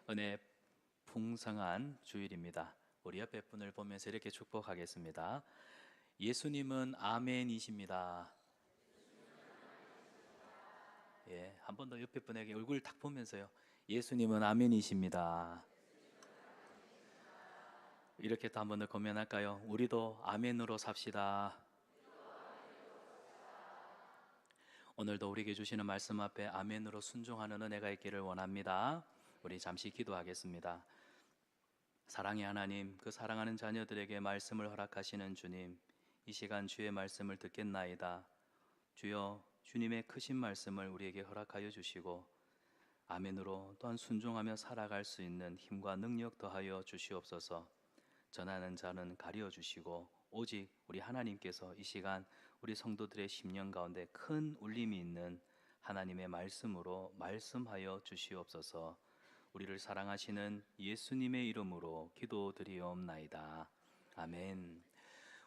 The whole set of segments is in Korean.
은혜 풍성한 주일입니다. 우리 옆에 분을 보면서 이렇게 축복하겠습니다. 예수님은 아멘이십니다. 예, 한 번 더 옆에 분에게 얼굴 딱 보면서요. 예수님은 아멘이십니다. 이렇게 또 한 번 더 고면할까요? 우리도 아멘으로 삽시다. 오늘도 우리에게 주시는 말씀 앞에 아멘으로 순종하는 은혜가 있기를 원합니다. 우리 잠시 기도하겠습니다. 사랑의 하나님, 그 사랑하는 자녀들에게 말씀을 허락하시는 주님, 이 시간 주의 말씀을 듣겠나이다. 주여, 주님의 크신 말씀을 우리에게 허락하여 주시고 아멘으로 또한 순종하며 살아갈 수 있는 힘과 능력 더하여 주시옵소서. 전하는 자는 가려 주시고 오직 우리 하나님께서 이 시간 우리 성도들의 심령 가운데 큰 울림이 있는 하나님의 말씀으로 말씀하여 주시옵소서. 우리를 사랑하시는 예수님의 이름으로 기도드리옵나이다. 아멘.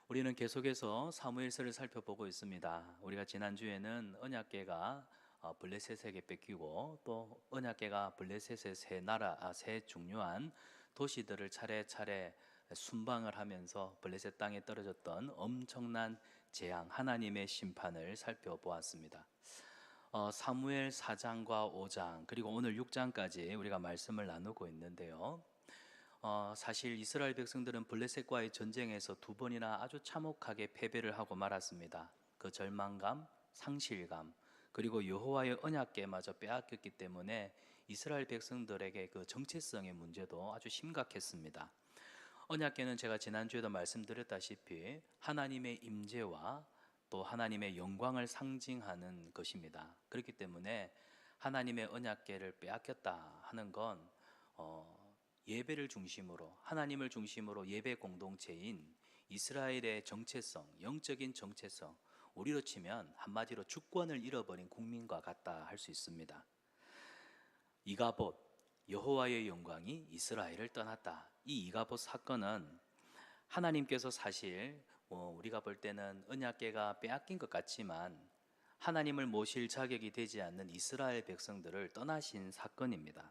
우리는 계속해서 사무엘서를 살펴보고 있습니다. 우리가 지난주에는 언약궤가 블레셋에게 뺏기고 또 언약궤가 블레셋의 세 중요한 도시들을 차례차례 순방을 하면서 블레셋 땅에 떨어졌던 엄청난 재앙, 하나님의 심판을 살펴보았습니다. 사무엘 4장과 5장 그리고 오늘 6장까지 우리가 말씀을 나누고 있는데요. 사실 이스라엘 백성들은 블레셋과의 전쟁에서 두 번이나 아주 참혹하게 패배를 하고 말았습니다. 그 절망감, 상실감, 그리고 여호와의 언약궤마저 빼앗겼기 때문에 이스라엘 백성들에게 그 정체성의 문제도 아주 심각했습니다. 언약궤는 제가 지난주에도 말씀드렸다시피 하나님의 임재와 또 하나님의 영광을 상징하는 것입니다. 그렇기 때문에 하나님의 언약궤를 빼앗겼다 하는 건 예배를 중심으로 하나님을 중심으로 예배 공동체인 이스라엘의 정체성, 영적인 정체성, 우리로 치면 한마디로 주권을 잃어버린 국민과 같다 할 수 있습니다. 이가봇, 여호와의 영광이 이스라엘을 떠났다. 이 이가봇 사건은 하나님께서 사실 우리가 볼 때는 언약궤가 빼앗긴 것 같지만 하나님을 모실 자격이 되지 않는 이스라엘 백성들을 떠나신 사건입니다.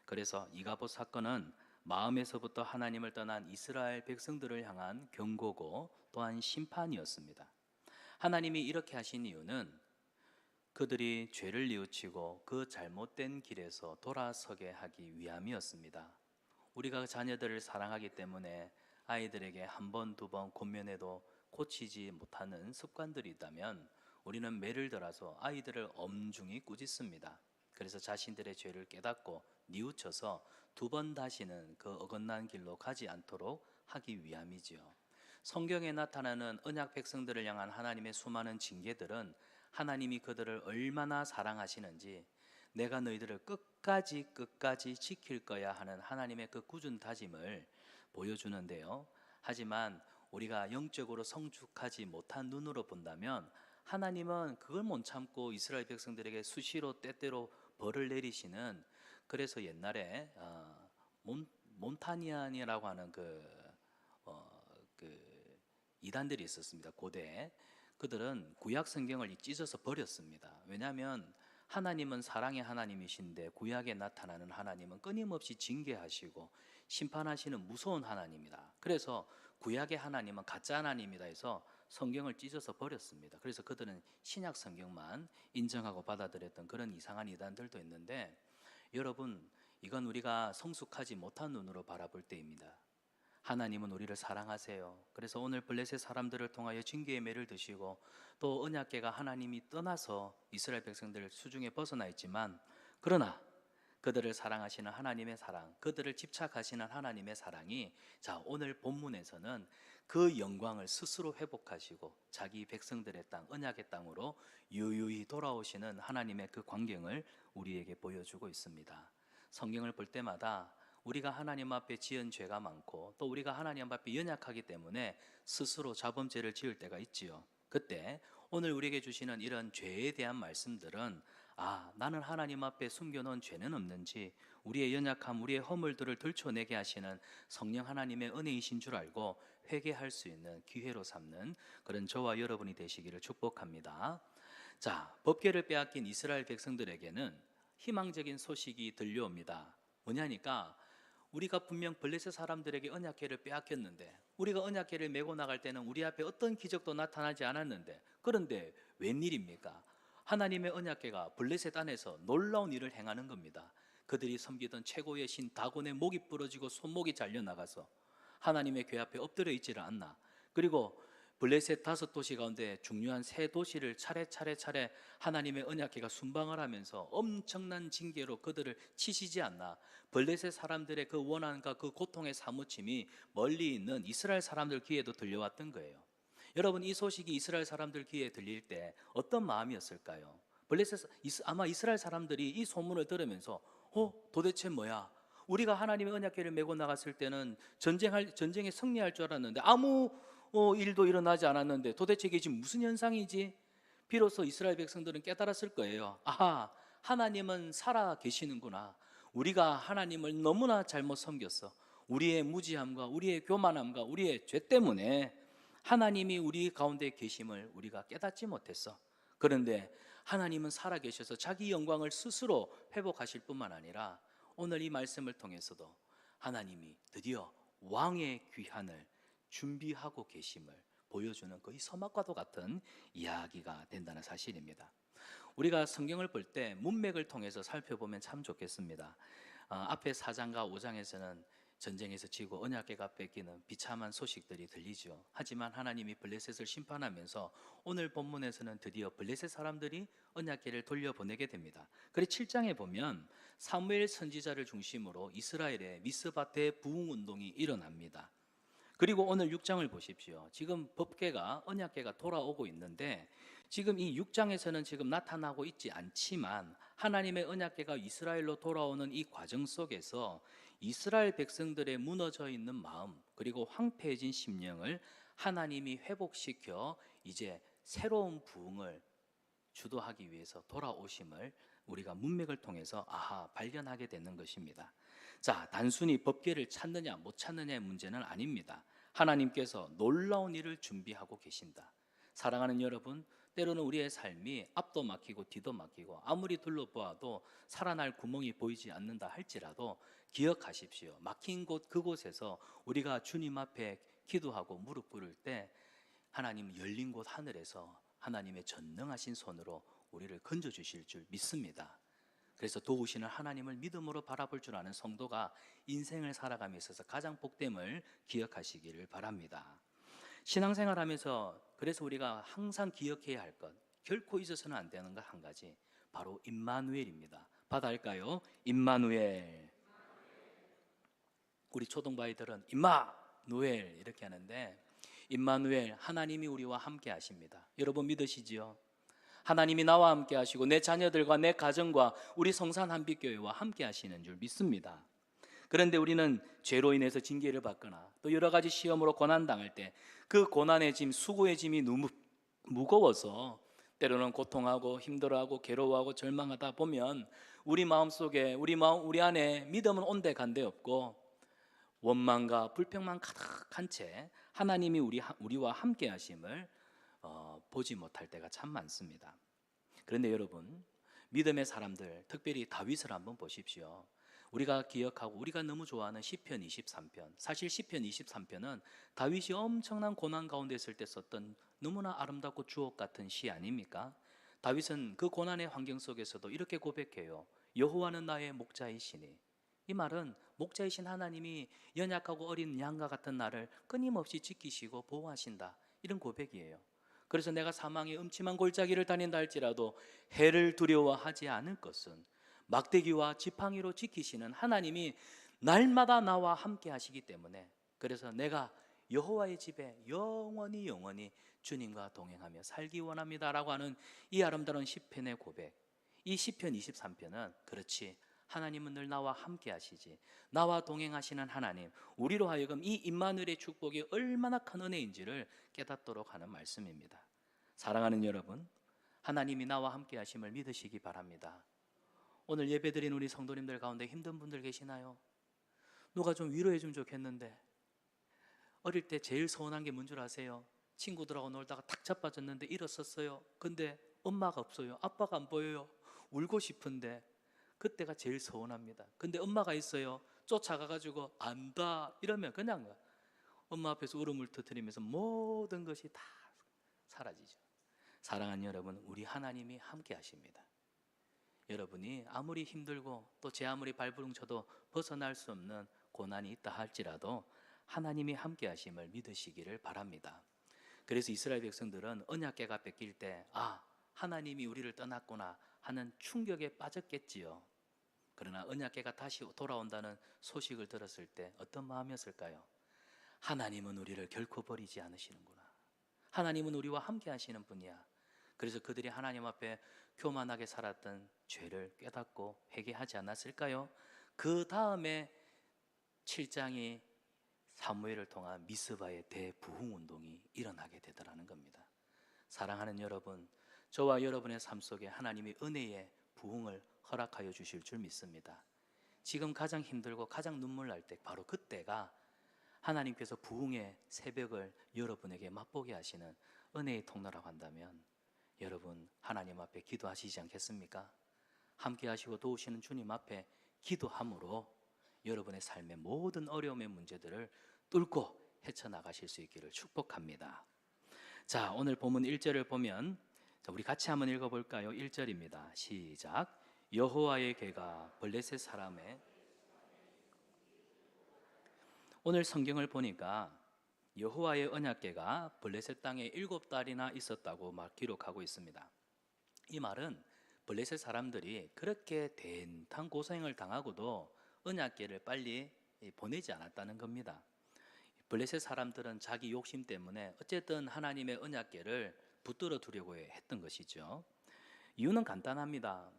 그래서 이가봇 사건은 마음에서부터 하나님을 떠난 이스라엘 백성들을 향한 경고고 또한 심판이었습니다. 하나님이 이렇게 하신 이유는 그들이 죄를 뉘우치고 그 잘못된 길에서 돌아서게 하기 위함이었습니다. 우리가 자녀들을 사랑하기 때문에 아이들에게 한 번, 두 번 권면해도 고치지 못하는 습관들이 있다면 우리는 매를 들어서 아이들을 엄중히 꾸짖습니다. 그래서 자신들의 죄를 깨닫고 뉘우쳐서 두 번 다시는 그 어긋난 길로 가지 않도록 하기 위함이지요. 성경에 나타나는 언약 백성들을 향한 하나님의 수많은 징계들은 하나님이 그들을 얼마나 사랑하시는지 내가 너희들을 끝까지 지킬 거야 하는 하나님의 그 굳은 다짐을 보여주는데요. 하지만 우리가 영적으로 성숙하지 못한 눈으로 본다면 하나님은 그걸 못 참고 이스라엘 백성들에게 수시로 때때로 벌을 내리시는, 그래서 옛날에 몬타니안이라고 하는 그 이단들이 있었습니다. 고대에. 그들은 구약 성경을 찢어서 버렸습니다. 왜냐하면 하나님은 사랑의 하나님이신데 구약에 나타나는 하나님은 끊임없이 징계하시고 심판하시는 무서운 하나님이다. 그래서 구약의 하나님은 가짜 하나님이다 해서 성경을 찢어서 버렸습니다. 그래서 그들은 신약 성경만 인정하고 받아들였던 그런 이상한 이단들도 있는데, 여러분, 이건 우리가 성숙하지 못한 눈으로 바라볼 때입니다. 하나님은 우리를 사랑하세요. 그래서 오늘 블레셋 사람들을 통하여 징계의 매를 드시고 또 언약궤가 하나님이 떠나서 이스라엘 백성들 수중에 벗어나 있지만, 그러나 그들을 사랑하시는 하나님의 사랑, 그들을 집착하시는 하나님의 사랑이 오늘 본문에서는 그 영광을 스스로 회복하시고 자기 백성들의 땅, 언약의 땅으로 유유히 돌아오시는 하나님의 그 광경을 우리에게 보여주고 있습니다. 성경을 볼 때마다 우리가 하나님 앞에 지은 죄가 많고 또 우리가 하나님 앞에 연약하기 때문에 스스로 자범죄를 지을 때가 있지요. 그때 오늘 우리에게 주시는 이런 죄에 대한 말씀들은 나는 하나님 앞에 숨겨놓은 죄는 없는지, 우리의 연약함, 우리의 허물들을 들춰내게 하시는 성령 하나님의 은혜이신 줄 알고 회개할 수 있는 기회로 삼는 그런 저와 여러분이 되시기를 축복합니다. 법궤를 빼앗긴 이스라엘 백성들에게는 희망적인 소식이 들려옵니다. 뭐냐니까 우리가 분명 블레셋 사람들에게 언약궤를 빼앗겼는데 우리가 언약궤를 메고 나갈 때는 우리 앞에 어떤 기적도 나타나지 않았는데, 그런데 웬일입니까? 하나님의 언약궤가 블레셋 안에서 놀라운 일을 행하는 겁니다. 그들이 섬기던 최고의 신 다곤의 목이 부러지고 손목이 잘려나가서 하나님의 궤 앞에 엎드려 있지를 않나. 그리고 블레셋 5도시 가운데 중요한 3도시를 차례 하나님의 언약궤가 순방을 하면서 엄청난 징계로 그들을 치시지 않나. 블레셋 사람들의 그 원한과 그 고통의 사무침이 멀리 있는 이스라엘 사람들 귀에도 들려왔던 거예요. 여러분, 이 소식이 이스라엘 사람들 귀에 들릴 때 어떤 마음이었을까요? 아마 이스라엘 사람들이 이 소문을 들으면서 도대체 뭐야? 우리가 하나님의 언약궤를 메고 나갔을 때는 전쟁에 승리할 줄 알았는데 아무 일도 일어나지 않았는데 도대체 이게 지금 무슨 현상이지? 비로소 이스라엘 백성들은 깨달았을 거예요. 아하, 하나님은 살아 계시는구나. 우리가 하나님을 너무나 잘못 섬겼어. 우리의 무지함과 우리의 교만함과 우리의 죄 때문에 하나님이 우리 가운데 계심을 우리가 깨닫지 못했어. 그런데 하나님은 살아 계셔서 자기 영광을 스스로 회복하실 뿐만 아니라 오늘 이 말씀을 통해서도 하나님이 드디어 왕의 귀환을 준비하고 계심을 보여주는 거의 서막과도 같은 이야기가 된다는 사실입니다. 우리가 성경을 볼 때 문맥을 통해서 살펴보면 참 좋겠습니다. 앞에 4장과 5장에서는 전쟁에서 지고 언약궤가 뺏기는 비참한 소식들이 들리죠. 하지만 하나님이 블레셋을 심판하면서 오늘 본문에서는 드디어 블레셋 사람들이 언약궤를 돌려보내게 됩니다. 그래서 7장에 보면 사무엘 선지자를 중심으로 이스라엘의 미스바테 부흥 운동이 일어납니다. 그리고 오늘 6장을 보십시오. 지금 법궤가 언약궤가 돌아오고 있는데 지금 이 6장에서는 지금 나타나고 있지 않지만 하나님의 언약궤가 이스라엘로 돌아오는 이 과정 속에서 이스라엘 백성들의 무너져 있는 마음 그리고 황폐해진 심령을 하나님이 회복시켜 이제 새로운 부흥을 주도하기 위해서 돌아오심을 우리가 문맥을 통해서 발견하게 되는 것입니다. 자, 단순히 법궤를 찾느냐 못 찾느냐의 문제는 아닙니다. 하나님께서 놀라운 일을 준비하고 계신다. 사랑하는 여러분, 때로는 우리의 삶이 앞도 막히고 뒤도 막히고 아무리 둘러보아도 살아날 구멍이 보이지 않는다 할지라도 기억하십시오. 막힌 곳 그곳에서 우리가 주님 앞에 기도하고 무릎 꿇을 때 하나님 열린 곳 하늘에서 하나님의 전능하신 손으로 우리를 건져주실 줄 믿습니다. 그래서 도우시는 하나님을 믿음으로 바라볼 줄 아는 성도가 인생을 살아감에 있어서 가장 복됨을 기억하시기를 바랍니다. 신앙생활하면서 그래서 우리가 항상 기억해야 할 것, 결코 잊어서는 안 되는 것 한 가지, 바로 임마누엘입니다. 받아할까요? 임마누엘. 우리 초등바이들은 임마누엘 이렇게 하는데, 임마누엘, 하나님이 우리와 함께 하십니다. 여러분 믿으시지요? 하나님이 나와 함께 하시고 내 자녀들과 내 가정과 우리 성산 한빛교회와 함께 하시는 줄 믿습니다. 그런데 우리는 죄로 인해서 징계를 받거나 또 여러 가지 시험으로 고난당할 때 그 고난의 짐, 수고의 짐이 너무 무거워서 때로는 고통하고 힘들어하고 괴로워하고 절망하다 보면 우리 마음속에 우리 안에 믿음은 온데간데 없고 원망과 불평만 가득한 채 하나님이 우리와 함께 하심을 보지 못할 때가 참 많습니다. 그런데 여러분, 믿음의 사람들, 특별히 다윗을 한번 보십시오. 우리가 기억하고 우리가 너무 좋아하는 시편 23편, 사실 시편 23편은 다윗이 엄청난 고난 가운데 있을 때 썼던 너무나 아름답고 주옥 같은 시 아닙니까? 다윗은 그 고난의 환경 속에서도 이렇게 고백해요. 여호와는 나의 목자이시니. 이 말은 목자이신 하나님이 연약하고 어린 양과 같은 나를 끊임없이 지키시고 보호하신다, 이런 고백이에요. 그래서 내가 사망의 음침한 골짜기를 다닌다 할지라도 해를 두려워하지 않을 것은 막대기와 지팡이로 지키시는 하나님이 날마다 나와 함께 하시기 때문에, 그래서 내가 여호와의 집에 영원히 주님과 동행하며 살기 원합니다라고 하는 이 아름다운 시편의 고백. 이 시편 23편은 그렇지, 하나님은 늘 나와 함께 하시지, 나와 동행하시는 하나님, 우리로 하여금 이 임마누엘의 축복이 얼마나 큰 은혜인지를 깨닫도록 하는 말씀입니다. 사랑하는 여러분, 하나님이 나와 함께 하심을 믿으시기 바랍니다. 오늘 예배드린 우리 성도님들 가운데 힘든 분들 계시나요? 누가 좀 위로해 주면 좋겠는데, 어릴 때 제일 서운한 게 뭔 줄 아세요? 친구들하고 놀다가 탁 자빠졌는데 일었었어요. 근데 엄마가 없어요. 아빠가 안 보여요. 울고 싶은데 그때가 제일 서운합니다. 근데 엄마가 있어요. 쫓아가가지고 안다 이러면 그냥 엄마 앞에서 울음을 터뜨리면서 모든 것이 다 사라지죠. 사랑하는 여러분, 우리 하나님이 함께 하십니다. 여러분이 아무리 힘들고 또 제 아무리 발버둥 쳐도 벗어날 수 없는 고난이 있다 할지라도 하나님이 함께 하심을 믿으시기를 바랍니다. 그래서 이스라엘 백성들은 언약궤가 뺏길 때 하나님이 우리를 떠났구나 하는 충격에 빠졌겠지요. 그러나 언약궤가 다시 돌아온다는 소식을 들었을 때 어떤 마음이었을까요? 하나님은 우리를 결코 버리지 않으시는구나. 하나님은 우리와 함께 하시는 분이야. 그래서 그들이 하나님 앞에 교만하게 살았던 죄를 깨닫고 회개하지 않았을까요? 그 다음에 7장이 사무엘을 통한 미스바의 대부흥운동이 일어나게 되더라는 겁니다. 사랑하는 여러분, 저와 여러분의 삶 속에 하나님이 은혜의 부흥을 허락하여 주실 줄 믿습니다. 지금 가장 힘들고 가장 눈물 날 때 바로 그때가 하나님께서 부흥의 새벽을 여러분에게 맛보게 하시는 은혜의 통로라고 한다면 여러분 하나님 앞에 기도하시지 않겠습니까? 함께 하시고 도우시는 주님 앞에 기도함으로 여러분의 삶의 모든 어려움의 문제들을 뚫고 헤쳐나가실 수 있기를 축복합니다. 자, 오늘 본문 1절을 보면 우리 같이 한번 읽어볼까요? 1절입니다. 시작. 여호와의 궤가 블레셋 사람의, 오늘 성경을 보니까 여호와의 언약궤가 블레셋 땅에 7달이나 있었다고 막 기록하고 있습니다. 이 말은 블레셋 사람들이 그렇게 된탄 고생을 당하고도 언약궤를 빨리 보내지 않았다는 겁니다. 블레셋 사람들은 자기 욕심 때문에 어쨌든 하나님의 언약궤를 붙들어 두려고 했던 것이죠. 이유는 간단합니다.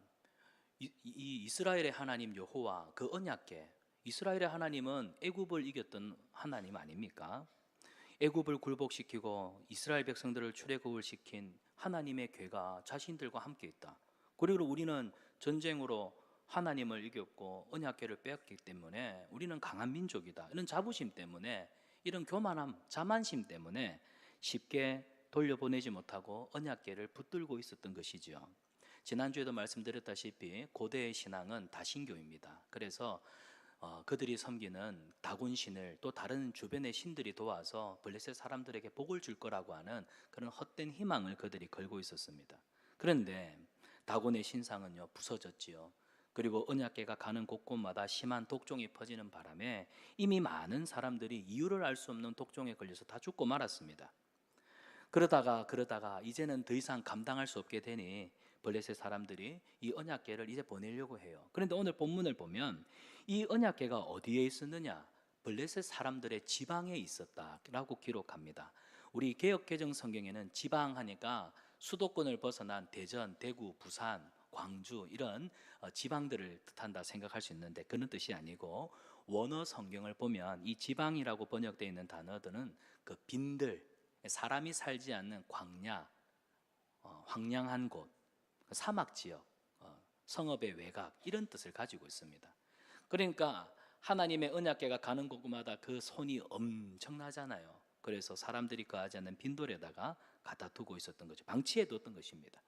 이 이스라엘의 하나님 여호와, 그 언약궤, 이스라엘의 하나님은 애굽을 이겼던 하나님 아닙니까? 애굽을 굴복시키고 이스라엘 백성들을 출애굽을 시킨 하나님의 궤가 자신들과 함께 있다. 그리고 우리는 전쟁으로 하나님을 이겼고 언약궤를 빼앗기 때문에 우리는 강한 민족이다. 이런 자부심 때문에, 이런 교만함, 자만심 때문에 쉽게 돌려보내지 못하고 언약궤를 붙들고 있었던 것이죠. 지난주에도 말씀드렸다시피 고대의 신앙은 다신교입니다. 그래서 그들이 섬기는 다곤 신을 또 다른 주변의 신들이 도와서 블레셋 사람들에게 복을 줄 거라고 하는 그런 헛된 희망을 그들이 걸고 있었습니다. 그런데 다곤의 신상은요 부서졌지요. 그리고 언약궤가 가는 곳곳마다 심한 독종이 퍼지는 바람에 이미 많은 사람들이 이유를 알 수 없는 독종에 걸려서 다 죽고 말았습니다. 그러다가 이제는 더 이상 감당할 수 없게 되니 블레셋 사람들이 이 언약궤를 이제 보내려고 해요. 그런데 오늘 본문을 보면 이 언약궤가 어디에 있었느냐? 블레셋 사람들의 지방에 있었다라고 기록합니다. 우리 개역개정 성경에는 지방하니까 수도권을 벗어난 대전, 대구, 부산, 광주 이런 지방들을 뜻한다 생각할 수 있는데 그런 뜻이 아니고 원어 성경을 보면 이 지방이라고 번역되어 있는 단어들은 그 빈들, 사람이 살지 않는 광야, 황량한 곳, 사막 지역, 성읍의 외곽 이런 뜻을 가지고 있습니다. 그러니까 하나님의 언약궤가 가는 곳마다 그 손이 엄청나잖아요. 그래서 사람들이 거하지 않는 빈돌에다가 갖다 두고 있었던 거죠. 방치해 뒀던 것입니다.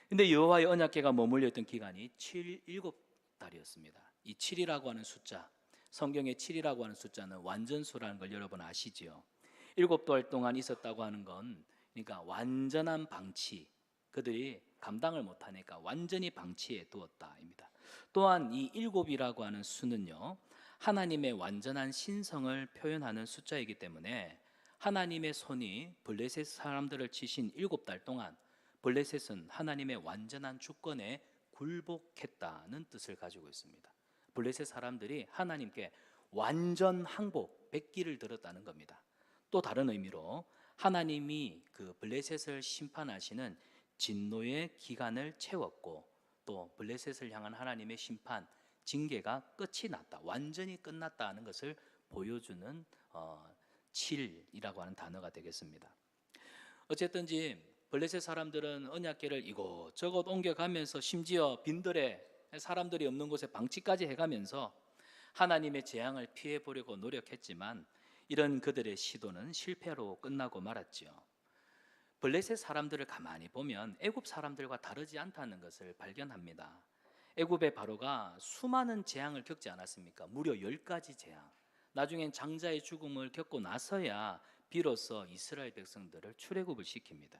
근데 여호와의 언약궤가 머물러 있던 기간이 7달이었습니다. 이 7이라고 하는 숫자, 성경의 7이라고 하는 숫자는 완전수라는 걸 여러분 아시지요? 7달 동안 있었다고 하는 건 그러니까 완전한 방치, 그들이 감당을 못하니까 완전히 방치해 두었다입니다. 또한 이 7이라고 하는 수는요 하나님의 완전한 신성을 표현하는 숫자이기 때문에 하나님의 손이 블레셋 사람들을 치신 7달 동안 블레셋은 하나님의 완전한 주권에 굴복했다는 뜻을 가지고 있습니다. 블레셋 사람들이 하나님께 완전 항복, 백기를 들었다는 겁니다. 또 다른 의미로 하나님이 그 블레셋을 심판하시는 진노의 기간을 채웠고 또 블레셋을 향한 하나님의 심판, 징계가 끝이 났다, 완전히 끝났다는 것을 보여주는 7이라고 하는 단어가 되겠습니다. 어쨌든지 블레셋 사람들은 언약궤를 이곳저곳 옮겨가면서 심지어 빈들에 사람들이 없는 곳에 방치까지 해가면서 하나님의 재앙을 피해보려고 노력했지만 이런 그들의 시도는 실패로 끝나고 말았지요. 블레셋 사람들을 가만히 보면 애굽 사람들과 다르지 않다는 것을 발견합니다. 애굽의 바로가 수많은 재앙을 겪지 않았습니까? 무려 10가지 재앙. 나중엔 장자의 죽음을 겪고 나서야 비로소 이스라엘 백성들을 출애굽을 시킵니다.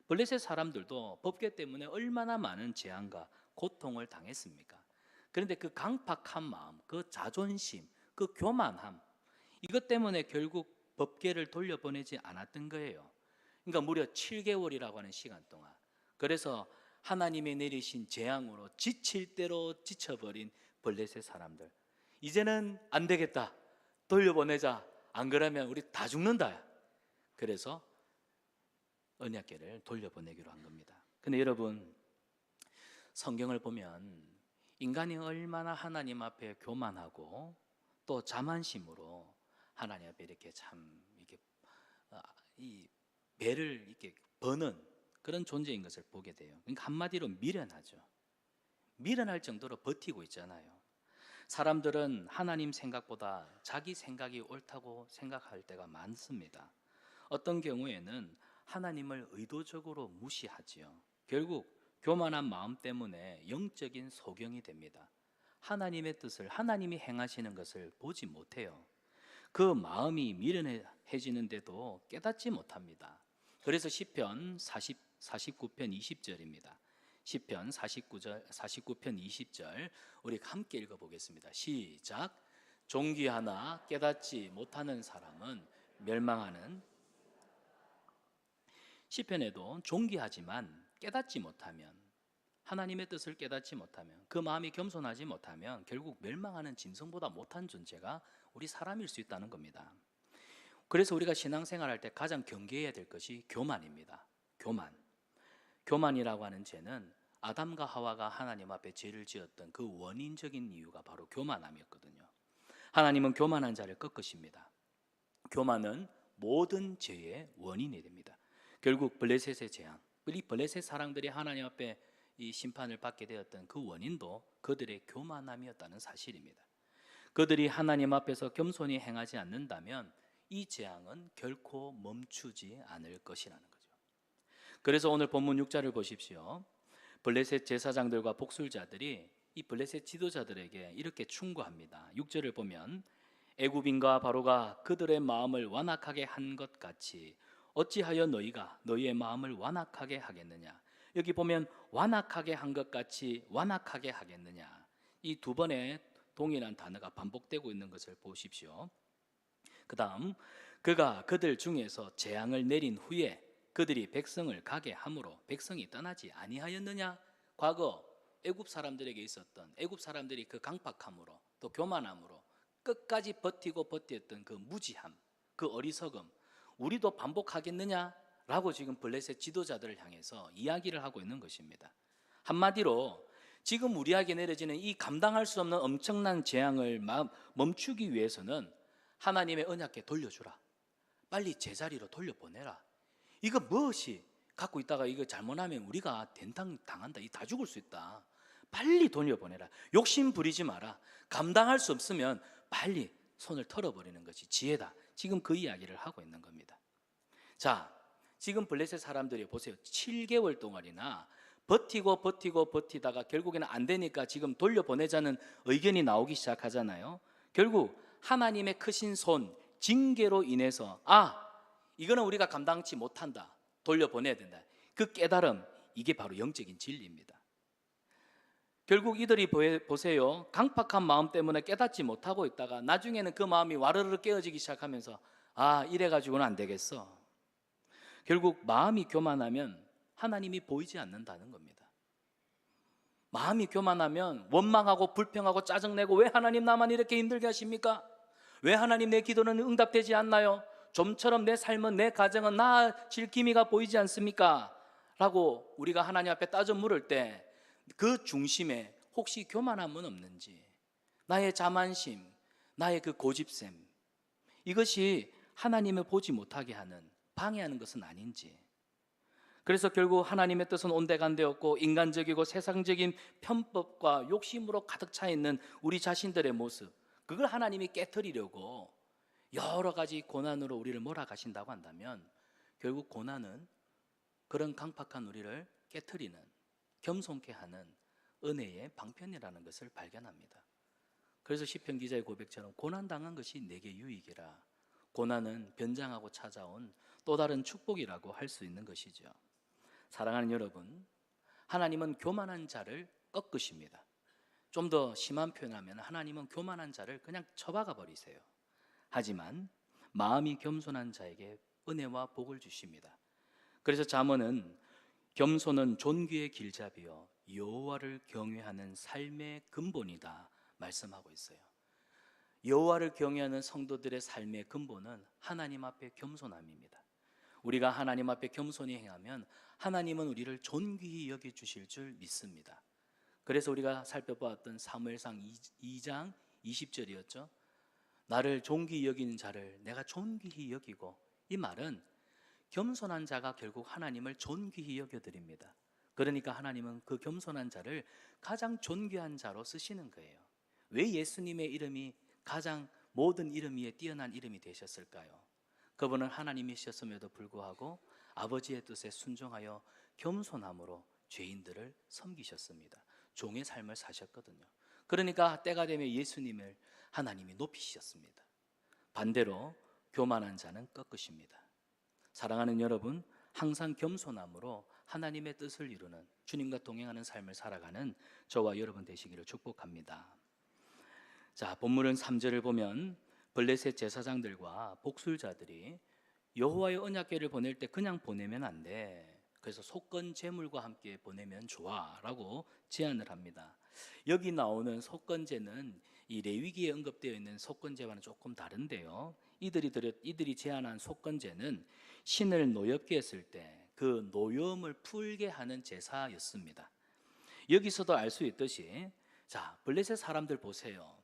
블레셋 사람들도 법궤 때문에 얼마나 많은 재앙과 고통을 당했습니까? 그런데 그 강팍한 마음, 그 자존심, 그 교만함, 이것 때문에 결국 법궤를 돌려보내지 않았던 거예요. 그러니까 무려 7개월이라고 하는 시간 동안. 그래서 하나님이 내리신 재앙으로 지칠 대로 지쳐버린 블레셋 사람들, 이제는 안 되겠다, 돌려보내자, 안 그러면 우리 다 죽는다. 그래서 언약궤를 돌려보내기로 한 겁니다. 근데 여러분, 성경을 보면 인간이 얼마나 하나님 앞에 교만하고 또 자만심으로 하나님 앞에 이렇게 참 이렇게 이 배를 이렇게 버는 그런 존재인 것을 보게 돼요. 그러니까 한마디로 미련하죠. 미련할 정도로 버티고 있잖아요. 사람들은 하나님 생각보다 자기 생각이 옳다고 생각할 때가 많습니다. 어떤 경우에는 하나님을 의도적으로 무시하지요. 결국 교만한 마음 때문에 영적인 소경이 됩니다. 하나님의 뜻을, 하나님이 행하시는 것을 보지 못해요. 그 마음이 미련해지는데도 깨닫지 못합니다. 그래서 시편 49편 20절입니다. 시편 49편 20절 우리 함께 읽어보겠습니다. 시작. 존귀하나 깨닫지 못하는 사람은 멸망하는. 시편에도 존귀하지만 깨닫지 못하면, 하나님의 뜻을 깨닫지 못하면, 그 마음이 겸손하지 못하면 결국 멸망하는 짐승보다 못한 존재가 우리 사람일 수 있다는 겁니다. 그래서 우리가 신앙생활할 때 가장 경계해야 될 것이 교만입니다. 교만이라고 하는 죄는 아담과 하와가 하나님 앞에 죄를 지었던 그 원인적인 이유가 바로 교만함이었거든요. 하나님은 교만한 자를 꺾으십니다. 교만은 모든 죄의 원인이 됩니다. 결국 블레셋의 재앙, 이 블레셋 사람들이 하나님 앞에 이 심판을 받게 되었던 그 원인도 그들의 교만함이었다는 사실입니다. 그들이 하나님 앞에서 겸손히 행하지 않는다면 이 재앙은 결코 멈추지 않을 것이라는 거죠. 그래서 오늘 본문 6절을 보십시오. 블레셋 제사장들과 복술자들이 이 블레셋 지도자들에게 이렇게 충고합니다. 6절을 보면 애굽인과 바로가 그들의 마음을 완악하게 한 것 같이 어찌하여 너희가 너희의 마음을 완악하게 하겠느냐. 여기 보면 완악하게 한 것 같이 완악하게 하겠느냐, 이 두 번의 동일한 단어가 반복되고 있는 것을 보십시오. 그 다음, 그가 그들 중에서 재앙을 내린 후에 그들이 백성을 가게 함으로 백성이 떠나지 아니하였느냐. 과거 애굽 사람들에게 있었던, 애굽 사람들이 그 강팍함으로 또 교만함으로 끝까지 버티던 그 무지함, 그 어리석음, 우리도 반복하겠느냐라고 지금 블레셋 지도자들을 향해서 이야기를 하고 있는 것입니다. 한마디로 지금 우리에게 내려지는 이 감당할 수 없는 엄청난 재앙을 멈추기 위해서는 하나님의 언약궤 돌려주라, 빨리 제자리로 돌려보내라. 이거 무엇이 갖고 있다가 이거 잘못하면 우리가 된탕 당한다, 이 다 죽을 수 있다, 빨리 돌려보내라. 욕심 부리지 마라. 감당할 수 없으면 빨리 손을 털어버리는 것이 지혜다. 지금 그 이야기를 하고 있는 겁니다. 자, 지금 블레셋 사람들이 보세요. 7개월 동안이나 버티다가 결국에는 안 되니까 지금 돌려보내자는 의견이 나오기 시작하잖아요. 결국 하나님의 크신 손, 징계로 인해서 이거는 우리가 감당치 못한다, 돌려보내야 된다, 그 깨달음, 이게 바로 영적인 진리입니다. 결국 이들이 보세요. 강팍한 마음 때문에 깨닫지 못하고 있다가 나중에는 그 마음이 와르르 깨어지기 시작하면서 이래가지고는 안 되겠어. 결국 마음이 교만하면 하나님이 보이지 않는다는 겁니다. 마음이 교만하면 원망하고 불평하고 짜증내고, 왜 하나님 나만 이렇게 힘들게 하십니까? 왜 하나님 내 기도는 응답되지 않나요? 좀처럼 내 삶은, 내 가정은 나아질 기미가 보이지 않습니까? 라고 우리가 하나님 앞에 따져 물을 때 그 중심에 혹시 교만함은 없는지, 나의 자만심, 나의 그 고집셈, 이것이 하나님을 보지 못하게 하는, 방해하는 것은 아닌지. 그래서 결국 하나님의 뜻은 온데간데없고 인간적이고 세상적인 편법과 욕심으로 가득 차 있는 우리 자신들의 모습, 그걸 하나님이 깨트리려고 여러 가지 고난으로 우리를 몰아가신다고 한다면 결국 고난은 그런 강팍한 우리를 깨트리는, 겸손케 하는 은혜의 방편이라는 것을 발견합니다. 그래서 시편 기자의 고백처럼 고난당한 것이 내게 유익이라. 고난은 변장하고 찾아온 또 다른 축복이라고 할 수 있는 것이죠. 사랑하는 여러분, 하나님은 교만한 자를 꺾으십니다. 좀 더 심한 표현하면 하나님은 교만한 자를 그냥 쳐박아 버리세요. 하지만 마음이 겸손한 자에게 은혜와 복을 주십니다. 그래서 잠언은 겸손은 존귀의 길잡이요 여호와를 경외하는 삶의 근본이다 말씀하고 있어요. 여호와를 경외하는 성도들의 삶의 근본은 하나님 앞에 겸손함입니다. 우리가 하나님 앞에 겸손히 행하면 하나님은 우리를 존귀히 여겨주실 줄 믿습니다. 그래서 우리가 살펴보았던 사무엘상 2장 20절이었죠. 나를 존귀히 여기는 자를 내가 존귀히 여기고, 이 말은 겸손한 자가 결국 하나님을 존귀히 여겨드립니다. 그러니까 하나님은 그 겸손한 자를 가장 존귀한 자로 쓰시는 거예요. 왜 예수님의 이름이 가장 모든 이름 위에 뛰어난 이름이 되셨을까요? 그분은 하나님이셨음에도 불구하고 아버지의 뜻에 순종하여 겸손함으로 죄인들을 섬기셨습니다. 종의 삶을 사셨거든요. 그러니까 때가 되면 예수님을 하나님이 높이셨습니다. 반대로 교만한 자는 꺾으십니다. 사랑하는 여러분, 항상 겸손함으로 하나님의 뜻을 이루는, 주님과 동행하는 삶을 살아가는 저와 여러분 되시기를 축복합니다. 자, 본문은 3절을 보면 블레셋 제사장들과 복술자들이 여호와의 언약궤를 보낼 때 그냥 보내면 안 돼, 그래서 속건 제물과 함께 보내면 좋아 라고 제안을 합니다. 여기 나오는 속건제는 이 레위기에 언급되어 있는 속건제와는 조금 다른데요, 이들이 제안한 속건제는 신을 노엽게 했을 때 그 노염을 풀게 하는 제사였습니다. 여기서도 알 수 있듯이, 자, 블레셋 사람들 보세요.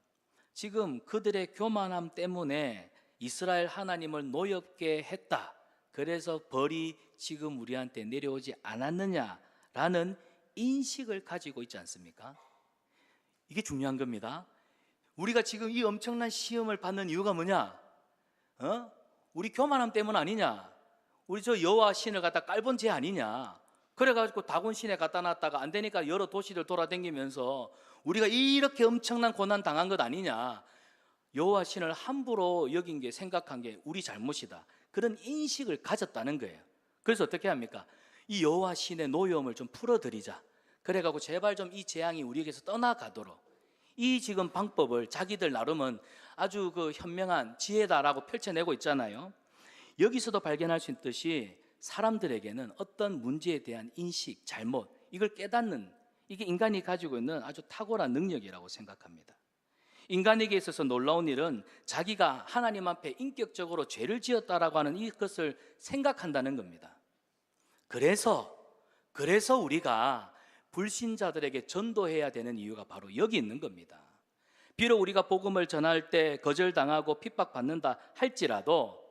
지금 그들의 교만함 때문에 이스라엘 하나님을 노엽게 했다, 그래서 벌이 지금 우리한테 내려오지 않았느냐라는 인식을 가지고 있지 않습니까? 이게 중요한 겁니다. 우리가 지금 이 엄청난 시험을 받는 이유가 뭐냐? 우리 교만함 때문 아니냐? 우리 저 여호와 신을 갖다 깔본 죄 아니냐? 그래가지고 다곤 신에 갖다 놨다가 안 되니까 여러 도시를 돌아다니면서 우리가 이렇게 엄청난 고난 당한 것 아니냐? 여호와 신을 함부로 여긴 게, 생각한 게 우리 잘못이다, 그런 인식을 가졌다는 거예요. 그래서 어떻게 합니까? 이 여호와 신의 노여움을 좀 풀어드리자, 그래가지고 제발 좀 이 재앙이 우리에게서 떠나가도록, 이 지금 방법을 자기들 나름은 아주 그 현명한 지혜다라고 펼쳐내고 있잖아요. 여기서도 발견할 수 있듯이 사람들에게는 어떤 문제에 대한 인식, 잘못, 이걸 깨닫는, 이게 인간이 가지고 있는 아주 탁월한 능력이라고 생각합니다. 인간에게 있어서 놀라운 일은 자기가 하나님 앞에 인격적으로 죄를 지었다라고 하는 이것을 생각한다는 겁니다. 그래서 우리가 불신자들에게 전도해야 되는 이유가 바로 여기 있는 겁니다. 비록 우리가 복음을 전할 때 거절당하고 핍박받는다 할지라도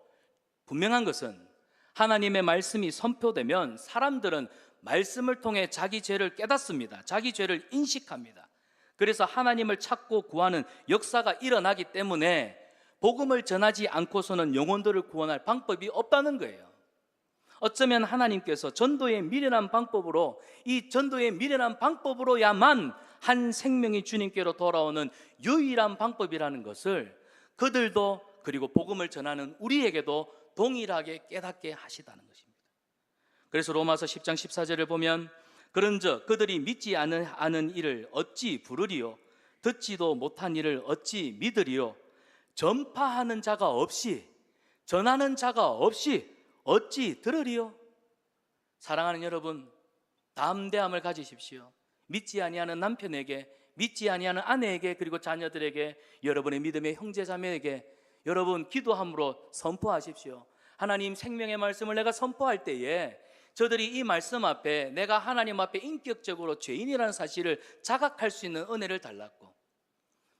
분명한 것은 하나님의 말씀이 선포되면 사람들은 말씀을 통해 자기 죄를 깨닫습니다. 자기 죄를 인식합니다. 그래서 하나님을 찾고 구하는 역사가 일어나기 때문에 복음을 전하지 않고서는 영혼들을 구원할 방법이 없다는 거예요. 어쩌면 하나님께서 전도의 미련한 방법으로, 이 전도의 미련한 방법으로야만 한 생명이 주님께로 돌아오는 유일한 방법이라는 것을 그들도, 그리고 복음을 전하는 우리에게도 동일하게 깨닫게 하시다는 것입니다. 그래서 로마서 10장 14절을 보면 그런즉 그들이 믿지 않은 일을 어찌 부르리요? 듣지도 못한 일을 어찌 믿으리요? 전파하는 자가 없이, 전하는 자가 없이 어찌 들으리요? 사랑하는 여러분, 담대함을 가지십시오. 믿지 아니하는 남편에게, 믿지 아니하는 아내에게, 그리고 자녀들에게, 여러분의 믿음의 형제자매에게 여러분 기도함으로 선포하십시오. 하나님, 생명의 말씀을 내가 선포할 때에 저들이 이 말씀 앞에 내가 하나님 앞에 인격적으로 죄인이라는 사실을 자각할 수 있는 은혜를 달랐고,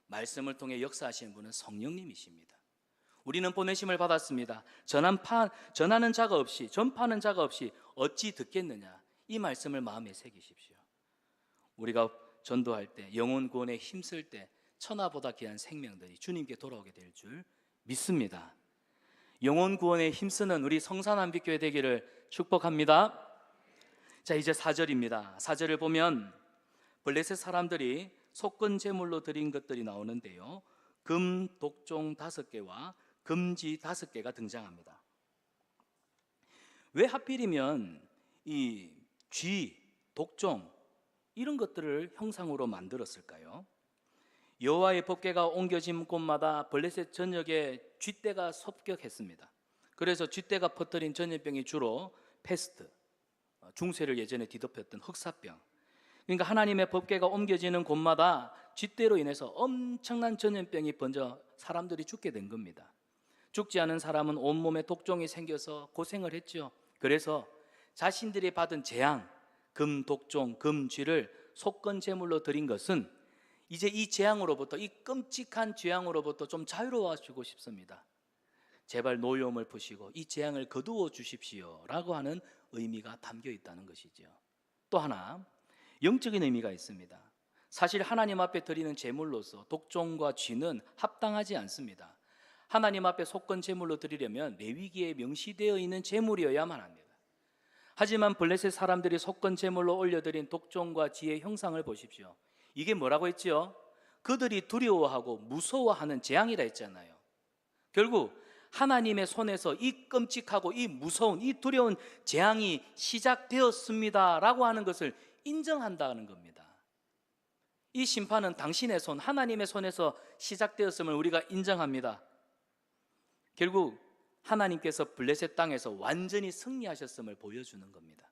말씀을 통해 역사하시는 분은 성령님이십니다. 우리는 보내심을 받았습니다. 전하는 자가 없이, 전파하는 자가 없이 어찌 듣겠느냐, 이 말씀을 마음에 새기십시오. 우리가 전도할 때, 영혼 구원에 힘쓸 때 천하보다 귀한 생명들이 주님께 돌아오게 될 줄 믿습니다. 영혼 구원에 힘쓰는 우리 성산한빛교회 되기를 축복합니다. 자, 이제 4절입니다. 4절을 보면 블레셋 사람들이 속건 제물로 드린 것들이 나오는데요, 금 독종 5개와 금지 5개가 등장합니다. 왜 하필이면 이 쥐, 독종 이런 것들을 형상으로 만들었을까요? 여호와의 법궤가 옮겨진 곳마다 블레셋 전역에 쥐떼가 섭격했습니다. 그래서 쥐떼가 퍼뜨린 전염병이 주로 패스트, 중세를 예전에 뒤덮였던 흑사병. 그러니까 하나님의 법궤가 옮겨지는 곳마다 쥐떼로 인해서 엄청난 전염병이 번져 사람들이 죽게 된 겁니다. 죽지 않은 사람은 온몸에 독종이 생겨서 고생을 했죠. 그래서 자신들이 받은 재앙, 금, 독종, 금, 쥐를 속건 제물로 드린 것은 이제 이 재앙으로부터, 이 끔찍한 재앙으로부터 좀 자유로워지고 싶습니다. 제발 노여움을 푸시고 이 재앙을 거두어 주십시오 라고 하는 의미가 담겨 있다는 것이죠. 또 하나 영적인 의미가 있습니다. 사실 하나님 앞에 드리는 제물로서 독종과 쥐는 합당하지 않습니다. 하나님 앞에 속건 제물로 드리려면 레위기에 명시되어 있는 제물이어야만 합니다. 하지만 블레셋 사람들이 속건 제물로 올려드린 독종과 쥐의 형상을 보십시오. 이게 뭐라고 했죠? 그들이 두려워하고 무서워하는 재앙이라 했잖아요. 결국 하나님의 손에서 이 끔찍하고 이 무서운 이 두려운 재앙이 시작되었습니다 라고 하는 것을 인정한다는 겁니다. 이 심판은 당신의 손, 하나님의 손에서 시작되었음을 우리가 인정합니다. 결국 하나님께서 블레셋 땅에서 완전히 승리하셨음을 보여주는 겁니다.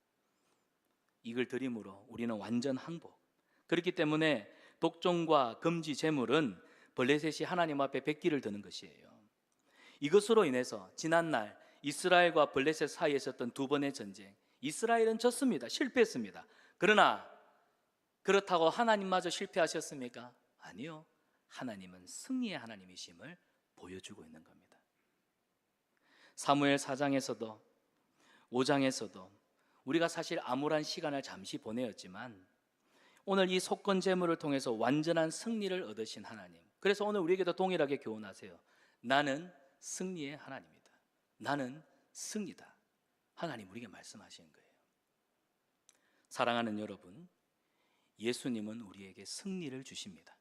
이걸 드림으로 우리는 완전 항복. 그렇기 때문에 독종과 금지 제물은 블레셋이 하나님 앞에 백기를 드는 것이에요. 이것으로 인해서 지난날 이스라엘과 블레셋 사이에 있었던 2번의 전쟁, 이스라엘은 졌습니다. 실패했습니다. 그러나 그렇다고 하나님마저 실패하셨습니까? 아니요. 하나님은 승리의 하나님이심을 보여주고 있는 겁니다. 사무엘 4장에서도 5장에서도 우리가 사실 암울한 시간을 잠시 보내었지만 오늘 이 속건 제물을 통해서 완전한 승리를 얻으신 하나님, 그래서 오늘 우리에게도 동일하게 교훈하세요. 나는 승리의 하나님이다. 나는 승리다. 하나님 우리에게 말씀하시는 거예요. 사랑하는 여러분, 예수님은 우리에게 승리를 주십니다.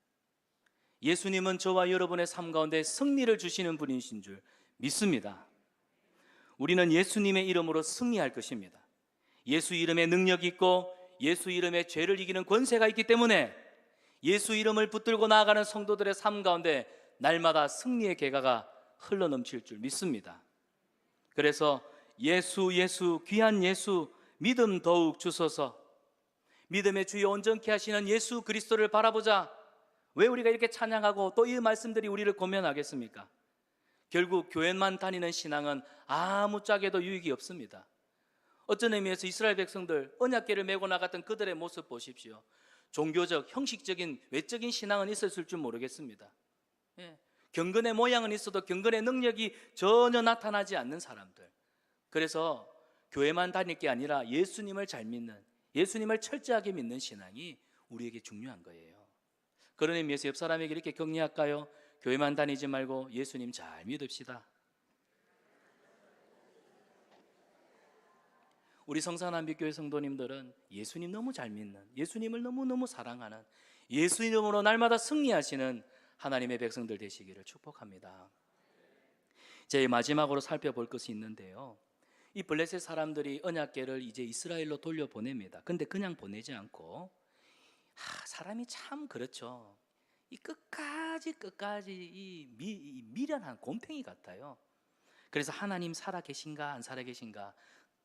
예수님은 저와 여러분의 삶 가운데 승리를 주시는 분이신 줄 믿습니다. 우리는 예수님의 이름으로 승리할 것입니다. 예수 이름에 능력이 있고 예수 이름에 죄를 이기는 권세가 있기 때문에 예수 이름을 붙들고 나아가는 성도들의 삶 가운데 날마다 승리의 계가가 흘러넘칠 줄 믿습니다. 그래서 예수 귀한 예수 믿음 더욱 주소서. 믿음의 주여 온전케 하시는 예수 그리스도를 바라보자. 왜 우리가 이렇게 찬양하고 또 이 말씀들이 우리를 고면하겠습니까? 결국 교회만 다니는 신앙은 아무짝에도 유익이 없습니다. 어떤 의미에서 이스라엘 백성들 언약궤를 메고 나갔던 그들의 모습 보십시오. 종교적, 형식적인, 외적인 신앙은 있었을 줄 모르겠습니다. 경건의 모양은 있어도 경건의 능력이 전혀 나타나지 않는 사람들. 그래서 교회만 다닐 게 아니라 예수님을 잘 믿는, 예수님을 철저하게 믿는 신앙이 우리에게 중요한 거예요. 그런 의미에서 옆 사람에게 이렇게 격려할까요? 교회만 다니지 말고 예수님 잘 믿읍시다. 우리 성산한빛교회 성도님들은 예수님 너무 잘 믿는, 예수님을 너무너무 사랑하는, 예수 이름으로 날마다 승리하시는 하나님의 백성들 되시기를 축복합니다. 이제 마지막으로 살펴볼 것이 있는데요, 이 블레셋 사람들이 언약궤를 이제 이스라엘로 돌려보냅니다. 근데 그냥 보내지 않고 사람이 참 그렇죠. 이 끝까지 이 미련한 곰탱이 같아요. 그래서 하나님 살아계신가 안 살아계신가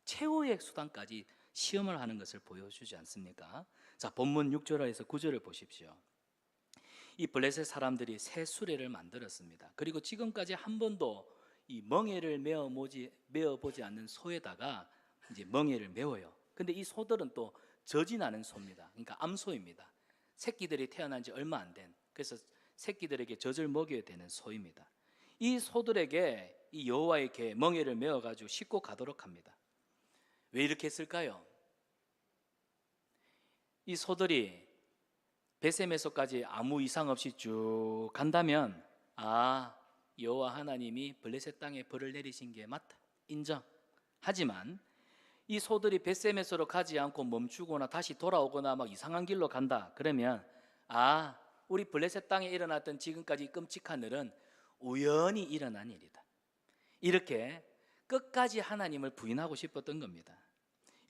최후의 수단까지 시험을 하는 것을 보여주지 않습니까? 자, 본문 6절에서 9절을 보십시오. 이 블레셋 사람들이 새 수레를 만들었습니다. 그리고 지금까지 한 번도 이 멍에를 메어보지 않는 소에다가 이제 멍에를 메워요. 근데 이 소들은 또 젖이 나는 소입니다. 그러니까 암소입니다. 새끼들이 태어난 지 얼마 안 된, 그래서 새끼들에게 젖을 먹여야 되는 소입니다. 이 소들에게 이 여호와의 궤 멍에를 메어가지고 싣고 가도록 합니다. 왜 이렇게 했을까요? 이 소들이 베셈에서까지 아무 이상 없이 쭉 간다면 여호와 하나님이 블레셋 땅에 벌을 내리신 게 맞다, 인정. 하지만 이 소들이 벳세메스로 가지 않고 멈추거나 다시 돌아오거나 막 이상한 길로 간다. 그러면 우리 블레셋 땅에 일어났던 지금까지 끔찍한 일은 우연히 일어난 일이다. 이렇게 끝까지 하나님을 부인하고 싶었던 겁니다.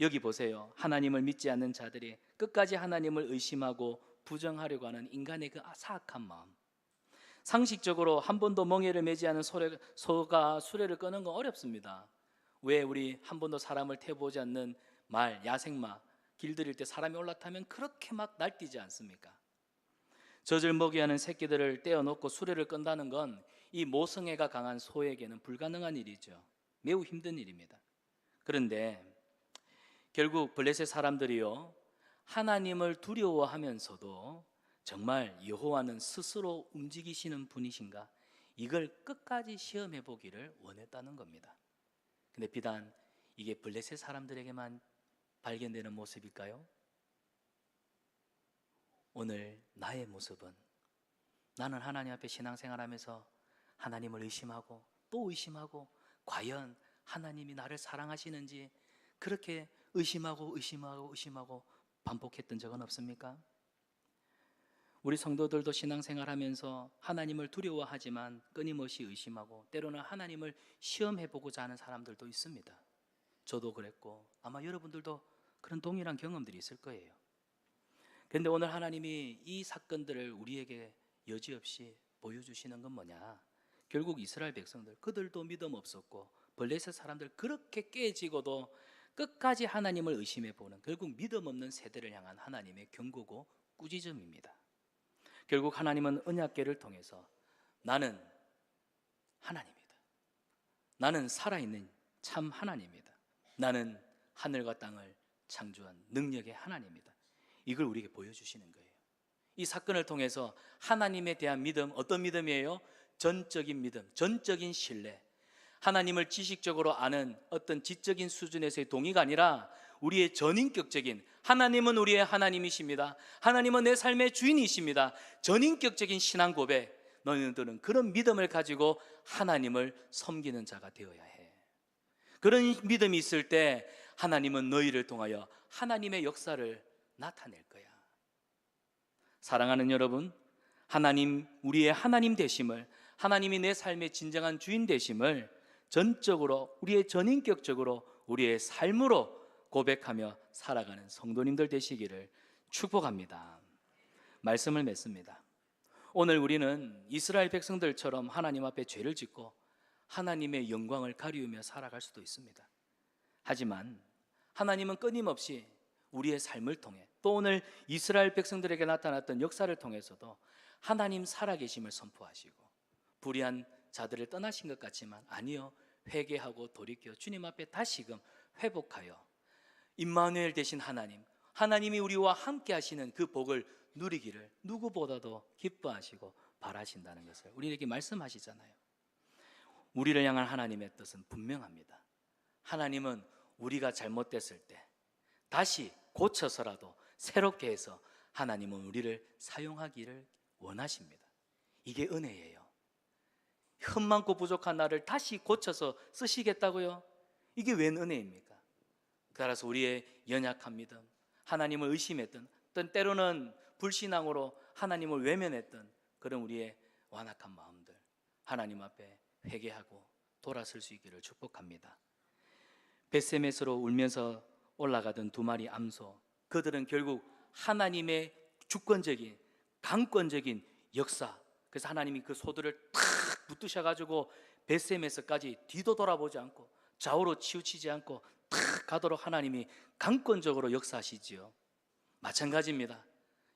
여기 보세요. 하나님을 믿지 않는 자들이 끝까지 하나님을 의심하고 부정하려고 하는 인간의 그 사악한 마음. 상식적으로 한 번도 멍에를 매지 않은 소가 수레를 끄는 건 어렵습니다. 왜 우리 한 번도 사람을 태워보지 않는 말, 야생마 길들일 때 사람이 올라타면 그렇게 막 날뛰지 않습니까? 젖을 먹이하는 새끼들을 떼어놓고 수레를 끈다는 건 이 모성애가 강한 소에게는 불가능한 일이죠. 매우 힘든 일입니다. 그런데 결국 블레셋 사람들이요, 하나님을 두려워하면서도 정말 여호와는 스스로 움직이시는 분이신가, 이걸 끝까지 시험해 보기를 원했다는 겁니다. 근데 비단 이게 블레셋 사람들에게만 발견되는 모습일까요? 오늘 나의 모습은, 나는 하나님 앞에 신앙생활하면서 하나님을 의심하고 또 의심하고 과연 하나님이 나를 사랑하시는지 그렇게 의심하고 반복했던 적은 없습니까? 우리 성도들도 신앙생활하면서 하나님을 두려워하지만 끊임없이 의심하고 때로는 하나님을 시험해보고자 하는 사람들도 있습니다. 저도 그랬고 아마 여러분들도 그런 동일한 경험들이 있을 거예요. 그런데 오늘 하나님이 이 사건들을 우리에게 여지없이 보여주시는 건 뭐냐? 결국 이스라엘 백성들, 그들도 믿음 없었고 블레셋 사람들 그렇게 깨지고도 끝까지 하나님을 의심해보는, 결국 믿음 없는 세대를 향한 하나님의 경고고 꾸짖음입니다. 결국 하나님은 언약궤를 통해서 나는 하나님이다, 나는 살아있는 참 하나님이다, 나는 하늘과 땅을 창조한 능력의 하나님이다, 이걸 우리에게 보여주시는 거예요. 이 사건을 통해서 하나님에 대한 믿음, 어떤 믿음이에요? 전적인 믿음, 전적인 신뢰. 하나님을 지식적으로 아는 어떤 지적인 수준에서의 동의가 아니라 우리의 전인격적인, 하나님은 우리의 하나님이십니다, 하나님은 내 삶의 주인이십니다, 전인격적인 신앙 고백. 너희들은 그런 믿음을 가지고 하나님을 섬기는 자가 되어야 해. 그런 믿음이 있을 때 하나님은 너희를 통하여 하나님의 역사를 나타낼 거야. 사랑하는 여러분, 하나님, 우리의 하나님 되심을, 하나님이 내 삶의 진정한 주인 되심을 전적으로, 우리의 전인격적으로 우리의 삶으로 고백하며 살아가는 성도님들 되시기를 축복합니다. 말씀을 맺습니다. 오늘 우리는 이스라엘 백성들처럼 하나님 앞에 죄를 짓고 하나님의 영광을 가리우며 살아갈 수도 있습니다. 하지만 하나님은 끊임없이 우리의 삶을 통해 또 오늘 이스라엘 백성들에게 나타났던 역사를 통해서도 하나님 살아계심을 선포하시고 불의한 자들을 떠나신 것 같지만 아니요, 회개하고 돌이켜 주님 앞에 다시금 회복하여 임마누엘 되신 하나님, 하나님이 우리와 함께 하시는 그 복을 누리기를 누구보다도 기뻐하시고 바라신다는 것을 우리에게 말씀하시잖아요. 우리를 향한 하나님의 뜻은 분명합니다. 하나님은 우리가 잘못됐을 때 다시 고쳐서라도 새롭게 해서 하나님은 우리를 사용하기를 원하십니다. 이게 은혜예요. 흠 많고 부족한 나를 다시 고쳐서 쓰시겠다고요? 이게 웬 은혜입니까? 따라서 우리의 연약한 믿음, 하나님을 의심했던, 때로는 불신앙으로 하나님을 외면했던 그런 우리의 완악한 마음들, 하나님 앞에 회개하고 돌아설 수 있기를 축복합니다. 벳세메스로 울면서 올라가던 두 마리 암소, 그들은 결국 하나님의 주권적인, 강권적인 역사, 그래서 하나님이 그 소들을 탁 붙드셔가지고 벳세메스까지 뒤도 돌아보지 않고 좌우로 치우치지 않고 탁 가도록 하나님이 강권적으로 역사하시지요. 마찬가지입니다.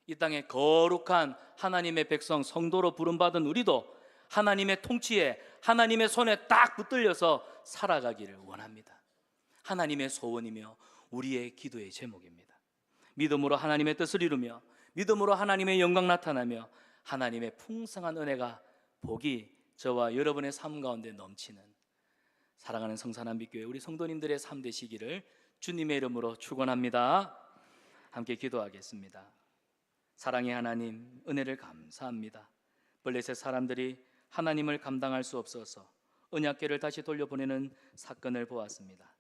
이 땅에 거룩한 하나님의 백성, 성도로 부름받은 우리도 하나님의 통치에, 하나님의 손에 딱 붙들려서 살아가기를 원합니다. 하나님의 소원이며 우리의 기도의 제목입니다. 믿음으로 하나님의 뜻을 이루며 믿음으로 하나님의 영광 나타나며 하나님의 풍성한 은혜가, 복이 저와 여러분의 삶 가운데 넘치는 사랑하는 성산한빛교회 우리 성도님들의 삶 되시기를 주님의 이름으로 축원합니다. 함께 기도하겠습니다. 사랑의 하나님, 은혜를 감사합니다. 블레셋 사람들이 하나님을 감당할 수 없어서 언약궤를 다시 돌려보내는 사건을 보았습니다.